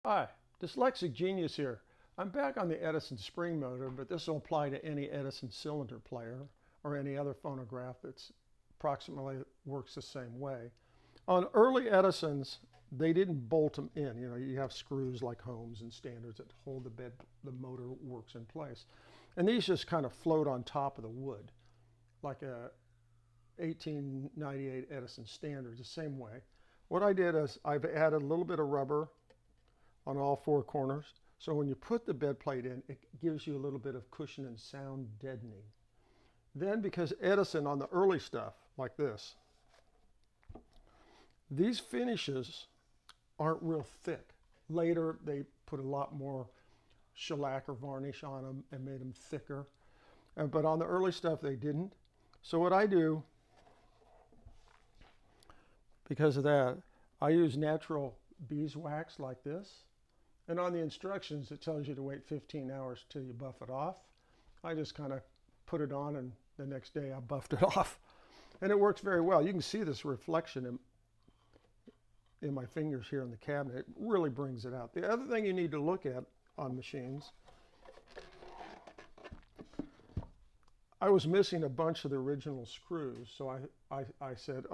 Hi, Dyslexic Genius here. I'm back on the Edison spring motor, but this will apply to any Edison cylinder player or any other phonograph that's approximately works the same way. On early Edisons, they didn't bolt them in. You know, you have screws like Holmes and standards that hold the motor works in place. And these just kind of float on top of the wood, like a 1898 Edison standard, the same way. What I did is I've added a little bit of rubber on all four corners. So when you put the bed plate in, it gives you a little bit of cushion and sound deadening. Then because Edison on the early stuff, like this, these finishes aren't real thick. Later, they put a lot more shellac or varnish on them and made them thicker. But on the early stuff, they didn't. So what I do, because of that, I use natural beeswax like this. And on the instructions, it tells you to wait 15 hours till you buff it off. I just kind of put it on, and the next day I buffed it off. And it works very well. You can see this reflection in my fingers here in the cabinet. It really brings it out. The other thing you need to look at on machines, I was missing a bunch of the original screws. So I said,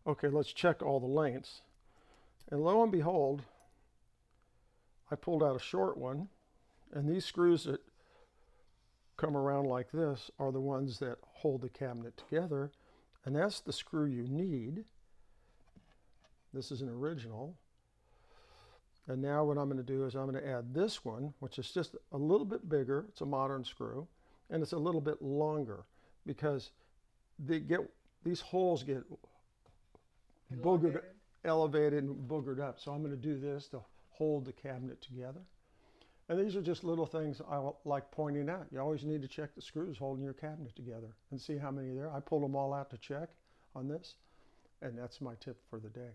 okay, let's check all the lengths. And lo and behold, I pulled out a short one, and these screws that come around like this are the ones that hold the cabinet together, and that's the screw you need. This is an original. And now what I'm going to do is I'm going to add this one, which is just a little bit bigger. It's a modern screw, and it's a little bit longer because these holes get boogered, elevated and boogered up. So I'm going to do this to hold the cabinet together. And these are just little things I like pointing out. You always need to check the screws holding your cabinet together and see how many there are. I pulled them all out to check on this, and that's my tip for the day.